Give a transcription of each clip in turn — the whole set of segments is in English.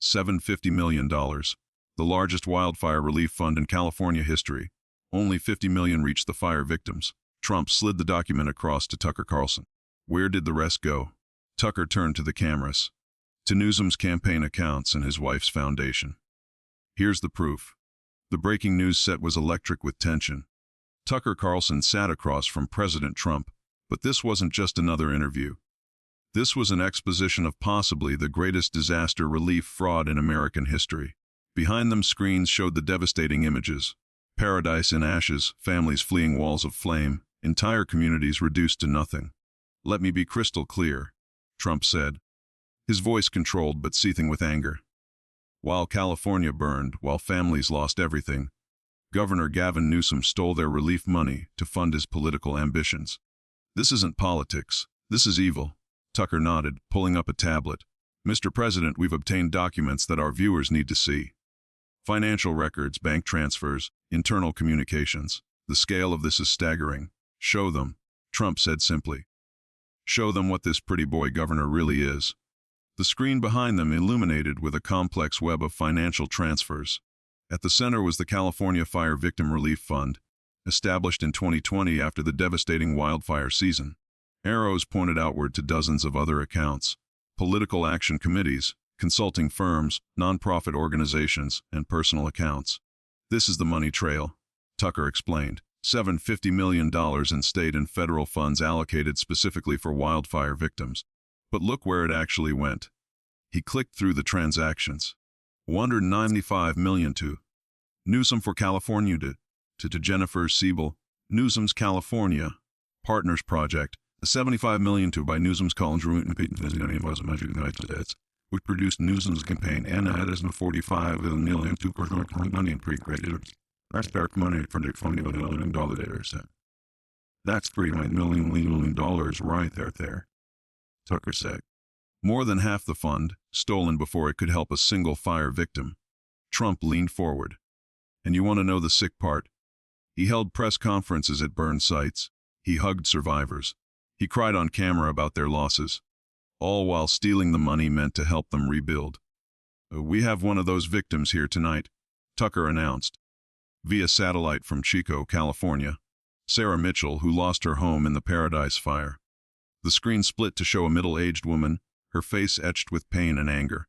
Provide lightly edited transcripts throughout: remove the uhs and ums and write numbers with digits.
$750 million, the largest wildfire relief fund in California history. Only $50 million reached the fire victims. Trump slid the document across to Tucker Carlson. Where did the rest go? Tucker turned to the cameras, to Newsom's campaign accounts and his wife's foundation. Here's the proof. The breaking news set was electric with tension. Tucker Carlson sat across from President Trump, but this wasn't just another interview. This was an exposition of possibly the greatest disaster relief fraud in American history. Behind them, screens showed the devastating images. Paradise in ashes, families fleeing walls of flame, entire communities reduced to nothing. Let me be crystal clear, Trump said, his voice controlled but seething with anger. While California burned, while families lost everything, Governor Gavin Newsom stole their relief money to fund his political ambitions. This isn't politics. This is evil. Tucker nodded, pulling up a tablet. Mr. President, we've obtained documents that our viewers need to see. Financial records, bank transfers, internal communications. The scale of this is staggering. Show them, Trump said simply. Show them what this pretty boy governor really is. The screen behind them illuminated with a complex web of financial transfers. At the center was the California Fire Victim Relief Fund, established in 2020 after the devastating wildfire season. Arrows pointed outward to dozens of other accounts, political action committees, consulting firms, nonprofit organizations, and personal accounts. This is the money trail, Tucker explained. $750 million in state and federal funds allocated specifically for wildfire victims. But look where it actually went. He clicked through the transactions. $195 million to Newsom for California, to Jennifer Siebel, Newsom's California Partners Project, $75 million to by Newsom's College Route and Peyton United States, which produced Newsom's campaign and added $45 million to money pre-created. That's dark money for the $20 million. That's $3 million right there, Tucker said. More than half the fund, stolen before it could help a single fire victim. Trump leaned forward. And you want to know the sick part? He held press conferences at burned sites. He hugged survivors. He cried on camera about their losses, all while stealing the money meant to help them rebuild. We have one of those victims here tonight, Tucker announced. Via satellite from Chico, California, Sarah Mitchell, who lost her home in the Paradise Fire. The screen split to show a middle-aged woman, her face etched with pain and anger.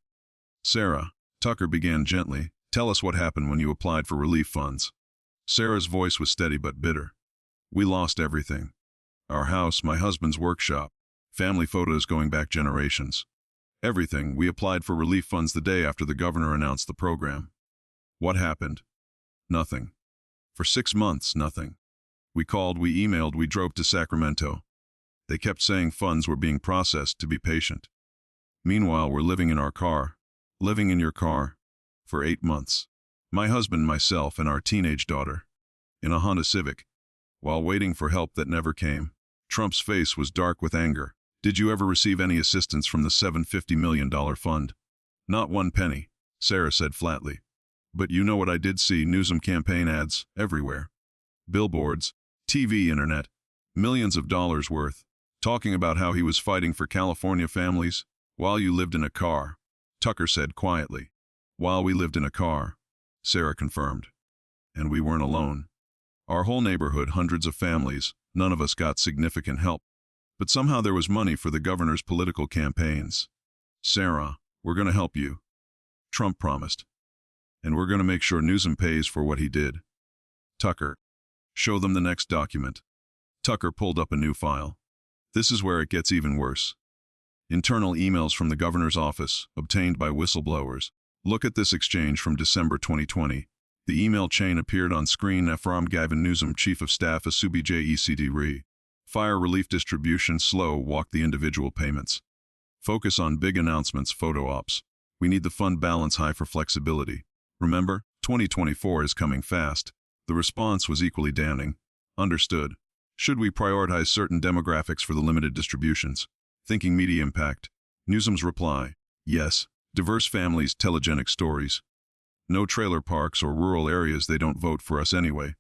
Sarah, Tucker began gently, tell us what happened when you applied for relief funds. Sarah's voice was steady but bitter. We lost everything. Our house, my husband's workshop, family photos going back generations. Everything. We applied for relief funds the day after the governor announced the program. What happened? Nothing. For 6 months, nothing. We called, we emailed, we drove to Sacramento. They kept saying funds were being processed, to be patient. Meanwhile, we're living in our car, living in your car, for 8 months. My husband, myself, and our teenage daughter, in a Honda Civic, while waiting for help that never came. Trump's face was dark with anger. Did you ever receive any assistance from the $750 million fund? Not one penny, Sarah said flatly. But you know what I did see? Newsom campaign ads, everywhere. Billboards, TV, internet, millions of dollars worth, talking about how he was fighting for California families, while you lived in a car, Tucker said quietly. While we lived in a car, Sarah confirmed. And we weren't alone. Our whole neighborhood, hundreds of families, none of us got significant help. But somehow there was money for the governor's political campaigns. Sarah, we're going to help you, Trump promised. And we're going to make sure Newsom pays for what he did. Tucker, show them the next document. Tucker pulled up a new file. This is where it gets even worse. Internal emails from the governor's office, obtained by whistleblowers. Look at this exchange from December 2020. The email chain appeared on screen from Gavin Newsom, Chief of Staff, Asubi JECD Re. Fire relief distribution slow, walk the individual payments. Focus on big announcements, photo ops. We need the fund balance high for flexibility. Remember, 2024 is coming fast. The response was equally damning. Understood. Should we prioritize certain demographics for the limited distributions? Thinking media impact. Newsom's reply, yes. Diverse families, telegenic stories. No trailer parks or rural areas, they don't vote for us anyway.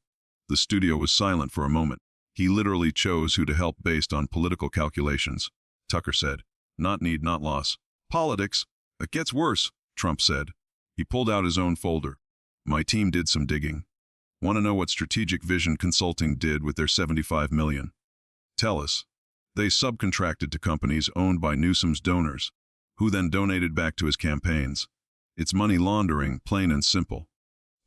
The studio was silent for a moment. He literally chose who to help based on political calculations. Tucker said, not need, not loss. Politics. It gets worse, Trump said. He pulled out his own folder. My team did some digging. Want to know what Strategic Vision Consulting did with their $75 million? Tell us. They subcontracted to companies owned by Newsom's donors, who then donated back to his campaigns. It's money laundering, plain and simple.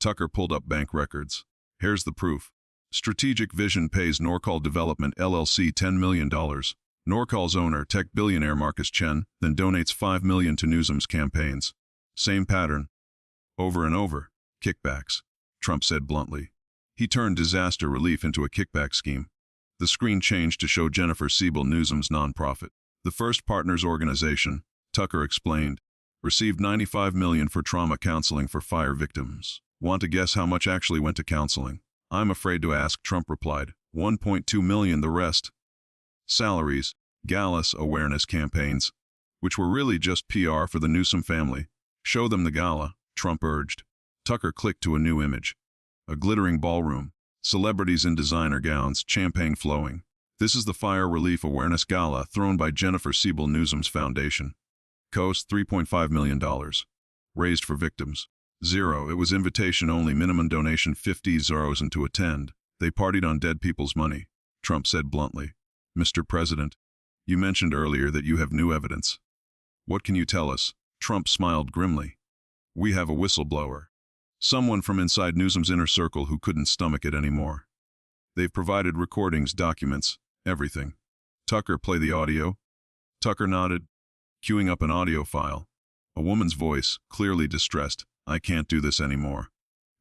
Tucker pulled up bank records. Here's the proof. Strategic Vision pays Norcal Development LLC $10 million. Norcal's owner, tech billionaire Marcus Chen, then donates $5 million to Newsom's campaigns. Same pattern. Over and over. Kickbacks, Trump said bluntly. He turned disaster relief into a kickback scheme. The screen changed to show Jennifer Siebel, Newsom's nonprofit. The First Partners Organization, Tucker explained, received $95 million for trauma counseling for fire victims. Want to guess how much actually went to counseling? I'm afraid to ask, Trump replied. $1.2 million, the rest. Salaries, galas, awareness campaigns, which were really just PR for the Newsom family. Show them the gala, Trump urged. Tucker clicked to a new image. A glittering ballroom, celebrities in designer gowns, champagne flowing. This is the Fire Relief Awareness Gala thrown by Jennifer Siebel, Newsom's foundation. Cost $3.5 million. Raised for victims. 0. It was invitation only, minimum donation €50 and to attend. They partied on dead people's money, Trump said bluntly. Mr. President, you mentioned earlier that you have new evidence. What can you tell us? Trump smiled grimly. We have a whistleblower. Someone from inside Newsom's inner circle who couldn't stomach it anymore. They've provided recordings, documents, everything. Tucker, play the audio. Tucker nodded, queuing up an audio file. A woman's voice, clearly distressed. I can't do this anymore.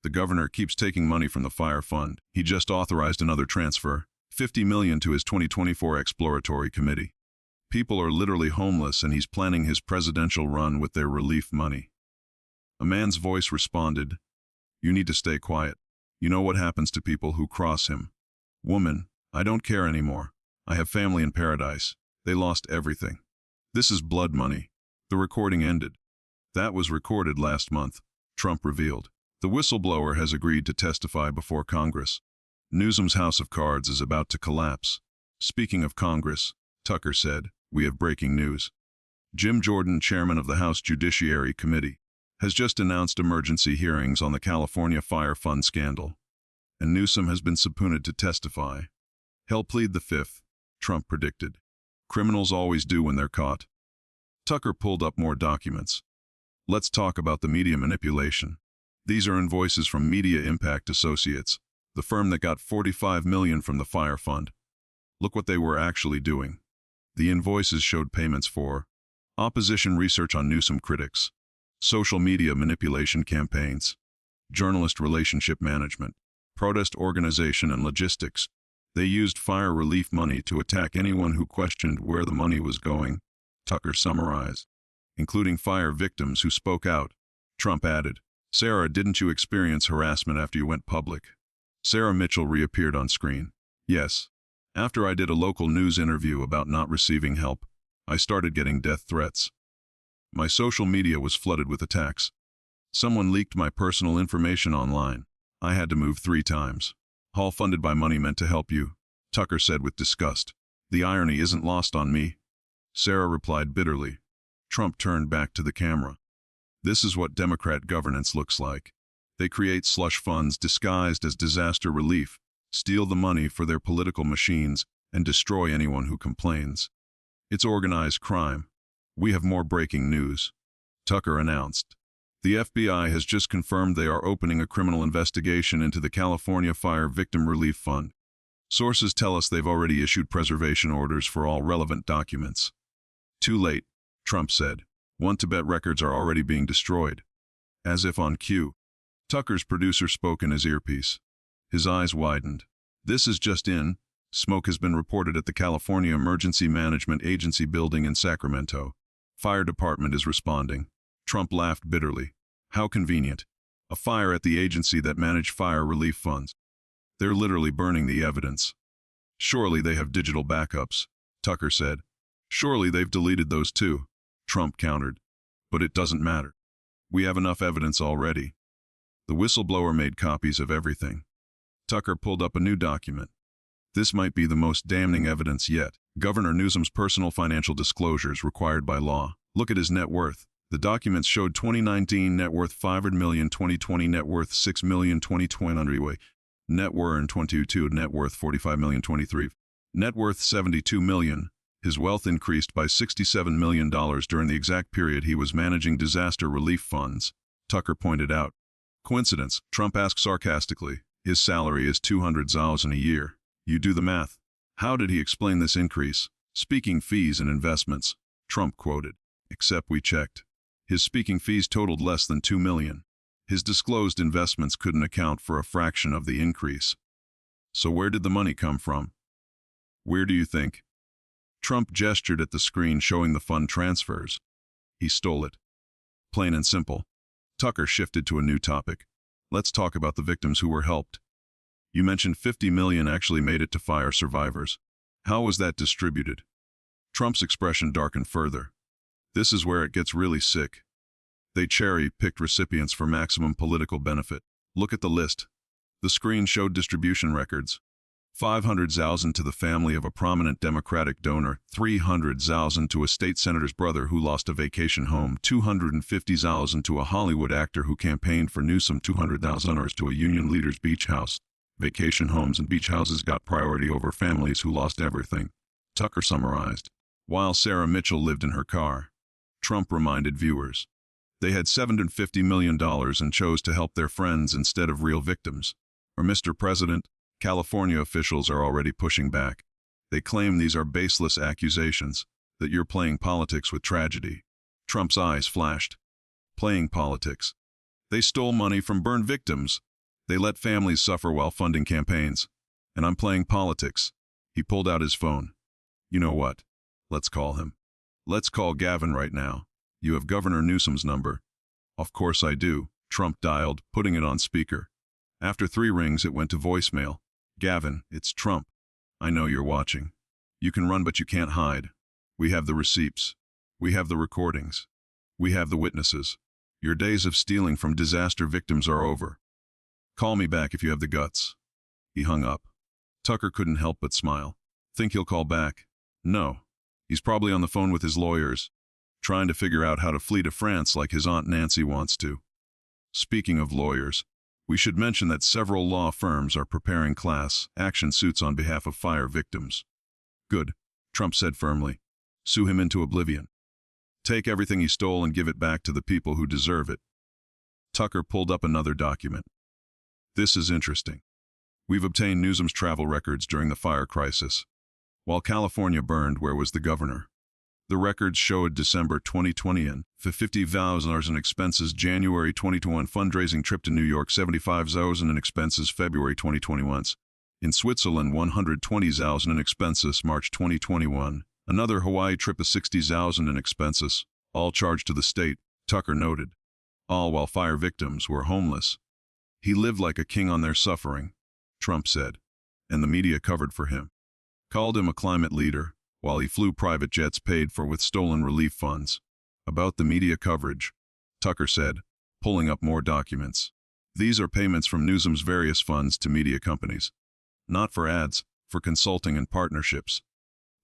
The governor keeps taking money from the fire fund. He just authorized another transfer, $50 million to his 2024 exploratory committee. People are literally homeless and he's planning his presidential run with their relief money. A man's voice responded, you need to stay quiet. You know what happens to people who cross him. Woman, I don't care anymore. I have family in paradise. They lost everything. This is blood money. The recording ended. That was recorded last month, Trump revealed. The whistleblower has agreed to testify before Congress. Newsom's house of cards is about to collapse. Speaking of Congress, Tucker said, we have breaking news. Jim Jordan, chairman of the House Judiciary Committee, has just announced emergency hearings on the California Fire Fund scandal, and Newsom has been subpoenaed to testify. He'll plead the fifth, Trump predicted. Criminals always do when they're caught. Tucker pulled up more documents. Let's talk about the media manipulation. These are invoices from Media Impact Associates, the firm that got $45 million from the Fire Fund. Look what they were actually doing. The invoices showed payments for opposition research on Newsom critics, social media manipulation campaigns, journalist relationship management, protest organization and logistics. They used fire relief money to attack anyone who questioned where the money was going, Tucker summarized, including fire victims who spoke out. Trump added, Sarah, didn't you experience harassment after you went public? Sarah Mitchell reappeared on screen. Yes. After I did a local news interview about not receiving help, I started getting death threats. My social media was flooded with attacks. Someone leaked my personal information online. I had to move 3 times. All funded by money meant to help you, Tucker said with disgust. The irony isn't lost on me. Sarah replied bitterly. Trump turned back to the camera. This is what Democrat governance looks like. They create slush funds disguised as disaster relief, steal the money for their political machines, and destroy anyone who complains. It's organized crime. We have more breaking news. Tucker announced. The FBI has just confirmed they are opening a criminal investigation into the California Fire Victim Relief Fund. Sources tell us they've already issued preservation orders for all relevant documents. Too late, Trump said. Want to bet records are already being destroyed. As if on cue, Tucker's producer spoke in his earpiece. His eyes widened. This is just in. Smoke has been reported at the California Emergency Management Agency building in Sacramento. Fire department is responding. Trump laughed bitterly. How convenient. A fire at the agency that managed fire relief funds. They're literally burning the evidence. Surely they have digital backups, Tucker said. Surely they've deleted those too, Trump countered. But it doesn't matter. We have enough evidence already. The whistleblower made copies of everything. Tucker pulled up a new document. This might be the most damning evidence yet. Governor Newsom's personal financial disclosures required by law. Look at his net worth. The documents showed 2019 net worth $500 million, 2020 net worth $6 million, 2020 net worth in 22 net worth $45 million, 23 net worth $72 million. His wealth increased by $67 million during the exact period he was managing disaster relief funds, Tucker pointed out. Coincidence? Trump asked sarcastically. His salary is $200,000 a year. You do the math. How did he explain this increase? Speaking fees and investments, Trump quoted. Except we checked. His speaking fees totaled less than $2 million. His disclosed investments couldn't account for a fraction of the increase. So where did the money come from? Where do you think? Trump gestured at the screen showing the fund transfers. He stole it. Plain and simple. Tucker shifted to a new topic. Let's talk about the victims who were helped. You mentioned 50 million actually made it to fire survivors. How was that distributed? Trump's expression darkened further. This is where it gets really sick. They cherry-picked recipients for maximum political benefit. Look at the list. The screen showed distribution records. 500,000 to the family of a prominent Democratic donor, 300,000 to a state senator's brother who lost a vacation home, 250,000 to a Hollywood actor who campaigned for Newsom, 200,000 to a union leader's beach house. Vacation homes and beach houses got priority over families who lost everything, Tucker summarized. While Sarah Mitchell lived in her car, Trump reminded viewers. They had $750 million and chose to help their friends instead of real victims. Or Mr. President, California officials are already pushing back. They claim these are baseless accusations, that you're playing politics with tragedy. Trump's eyes flashed. Playing politics. They stole money from burned victims. They let families suffer while funding campaigns. And I'm playing politics. He pulled out his phone. You know what? Let's call him. Let's call Gavin right now. You have Governor Newsom's number. Of course I do, Trump dialed, putting it on speaker. After 3 rings it went to voicemail. Gavin, it's Trump. I know you're watching. You can run but you can't hide. We have the receipts. We have the recordings. We have the witnesses. Your days of stealing from disaster victims are over. Call me back if you have the guts. He hung up. Tucker couldn't help but smile. Think he'll call back? No. He's probably on the phone with his lawyers, trying to figure out how to flee to France like his Aunt Nancy wants to. Speaking of lawyers, we should mention that several law firms are preparing class action suits on behalf of fire victims. Good, Trump said firmly. Sue him into oblivion. Take everything he stole and give it back to the people who deserve it. Tucker pulled up another document. This is interesting. We've obtained Newsom's travel records during the fire crisis. While California burned, where was the governor? The records showed December 2020 and $50,000 in expenses, January 2021 fundraising trip to New York, $75,000 in expenses, February 2021. In Switzerland, $120,000 in expenses, March 2021. Another Hawaii trip of $60,000 in expenses, all charged to the state, Tucker noted. All while fire victims were homeless. He lived like a king on their suffering, Trump said, and the media covered for him. Called him a climate leader, while he flew private jets paid for with stolen relief funds. About the media coverage, Tucker said, pulling up more documents. These are payments from Newsom's various funds to media companies. Not for ads, for consulting and partnerships.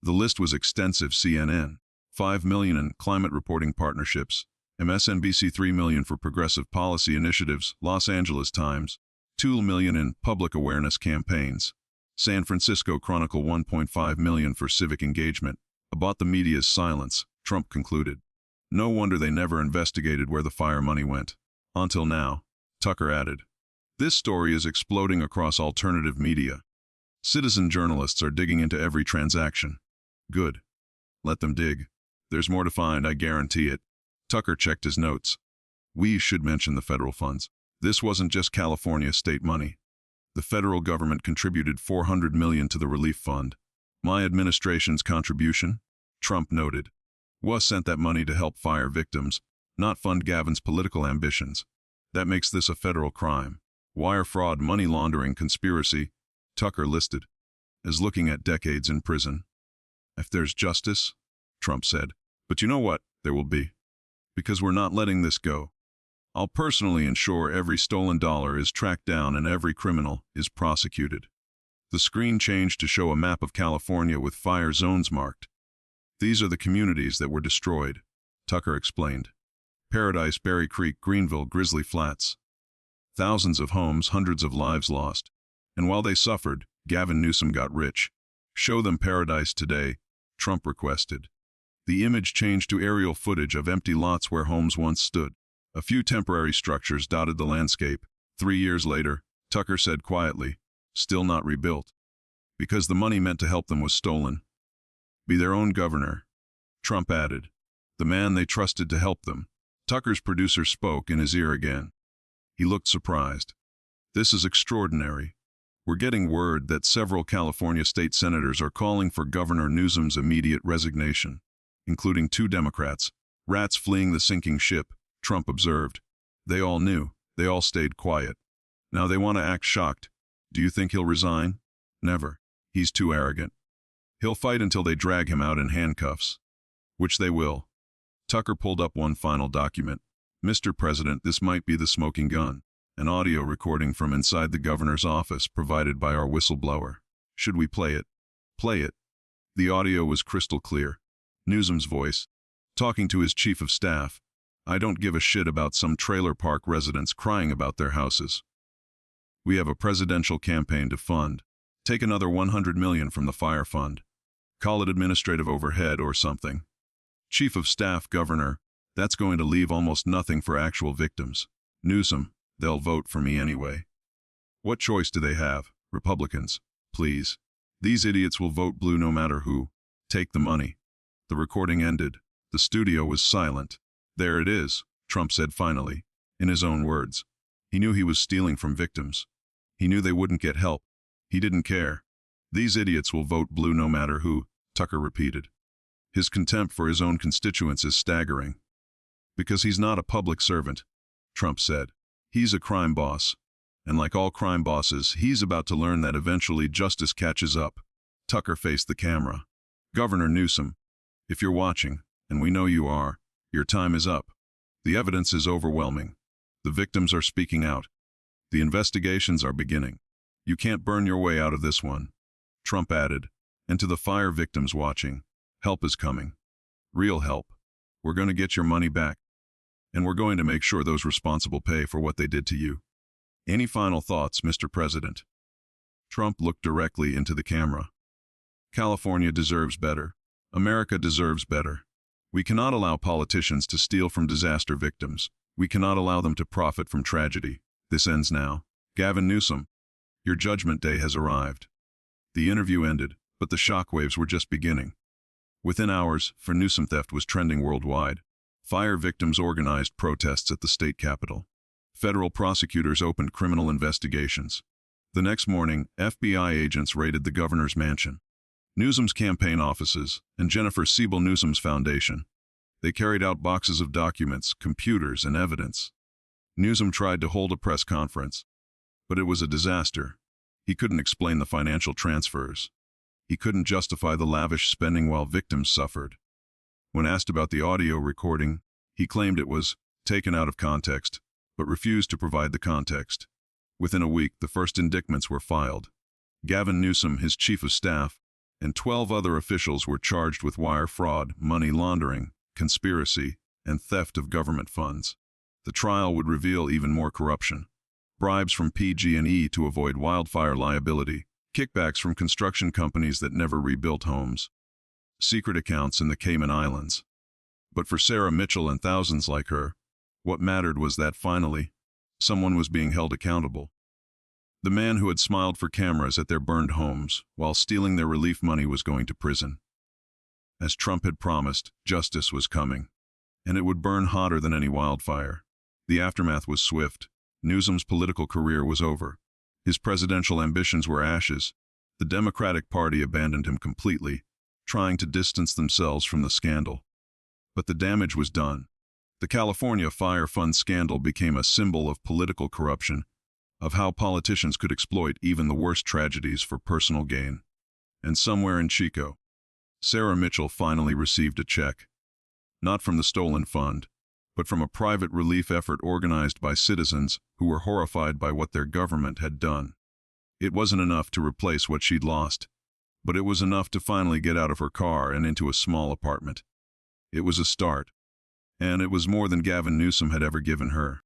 The list was extensive. CNN, $5 million in climate reporting partnerships. MSNBC $3 million for progressive policy initiatives. Los Angeles Times, $2 million in public awareness campaigns. San Francisco Chronicle $1.5 million for civic engagement. About the media's silence, Trump concluded. No wonder they never investigated where the fire money went. Until now, Tucker added. This story is exploding across alternative media. Citizen journalists are digging into every transaction. Good. Let them dig. There's more to find, I guarantee it. Tucker checked his notes. We should mention the federal funds. This wasn't just California state money. The federal government contributed $400 million to the relief fund. My administration's contribution, Trump noted, was sent that money to help fire victims, not fund Gavin's political ambitions. That makes this a federal crime. Wire fraud, money laundering, conspiracy, Tucker listed, as looking at decades in prison. If there's justice, Trump said, but you know what, there will be. Because we're not letting this go. I'll personally ensure every stolen dollar is tracked down and every criminal is prosecuted. The screen changed to show a map of California with fire zones marked. These are the communities that were destroyed, Tucker explained. Paradise, Berry Creek, Greenville, Grizzly Flats. Thousands of homes, hundreds of lives lost. And while they suffered, Gavin Newsom got rich. Show them paradise today, Trump requested. The image changed to aerial footage of empty lots where homes once stood. A few temporary structures dotted the landscape. 3 years later, Tucker said quietly, still not rebuilt. Because the money meant to help them was stolen. Be their own governor, Trump added. The man they trusted to help them. Tucker's producer spoke in his ear again. He looked surprised. This is extraordinary. We're getting word that several California state senators are calling for Governor Newsom's immediate resignation, including 2 Democrats. Rats fleeing the sinking ship, Trump observed. They all knew. They all stayed quiet. Now they want to act shocked. Do you think he'll resign? Never. He's too arrogant. He'll fight until they drag him out in handcuffs. Which they will. Tucker pulled up one final document. Mr. President, this might be the smoking gun. An audio recording from inside the governor's office provided by our whistleblower. Should we play it? Play it. The audio was crystal clear. Newsom's voice, talking to his chief of staff. I don't give a shit about some trailer park residents crying about their houses. We have a presidential campaign to fund. Take another $100 million from the fire fund. Call it administrative overhead or something. Chief of Staff, Governor, that's going to leave almost nothing for actual victims. Newsom, they'll vote for me anyway. What choice do they have? Republicans, please. These idiots will vote blue no matter who. Take the money. The recording ended. The studio was silent. There it is, Trump said finally, in his own words. He knew he was stealing from victims. He knew they wouldn't get help. He didn't care. These idiots will vote blue no matter who, Tucker repeated. His contempt for his own constituents is staggering. Because he's not a public servant, Trump said. He's a crime boss. And like all crime bosses, he's about to learn that eventually justice catches up. Tucker faced the camera. Governor Newsom, if you're watching, and we know you are, your time is up. The evidence is overwhelming. The victims are speaking out. The investigations are beginning. You can't burn your way out of this one. Trump added, and to the fire victims watching, help is coming. Real help. We're going to get your money back. And we're going to make sure those responsible pay for what they did to you. Any final thoughts, Mr. President? Trump looked directly into the camera. California deserves better. America deserves better. We cannot allow politicians to steal from disaster victims. We cannot allow them to profit from tragedy. This ends now. Gavin Newsom, your judgment day has arrived. The interview ended, but the shockwaves were just beginning. Within hours, for Newsom theft was trending worldwide. Fire victims organized protests at the state capitol. Federal prosecutors opened criminal investigations. The next morning, FBI agents raided the governor's mansion, Newsom's campaign offices, and Jennifer Siebel Newsom's foundation. They carried out boxes of documents, computers, and evidence. Newsom tried to hold a press conference, but it was a disaster. He couldn't explain the financial transfers. He couldn't justify the lavish spending while victims suffered. When asked about the audio recording, he claimed it was taken out of context, but refused to provide the context. Within a week, the first indictments were filed. Gavin Newsom, his chief of staff, and 12 other officials were charged with wire fraud, money laundering, conspiracy, and theft of government funds. The trial would reveal even more corruption. Bribes from PG&E to avoid wildfire liability, kickbacks from construction companies that never rebuilt homes, secret accounts in the Cayman Islands. But for Sarah Mitchell and thousands like her, what mattered was that finally, someone was being held accountable. The man who had smiled for cameras at their burned homes while stealing their relief money was going to prison. As Trump had promised, justice was coming, and it would burn hotter than any wildfire. The aftermath was swift. Newsom's political career was over. His presidential ambitions were ashes. The Democratic Party abandoned him completely, trying to distance themselves from the scandal. But the damage was done. The California Fire Fund scandal became a symbol of political corruption, of how politicians could exploit even the worst tragedies for personal gain. And somewhere in Chico, Sarah Mitchell finally received a check. Not from the stolen fund, but from a private relief effort organized by citizens who were horrified by what their government had done. It wasn't enough to replace what she'd lost, but it was enough to finally get out of her car and into a small apartment. It was a start. And it was more than Gavin Newsom had ever given her.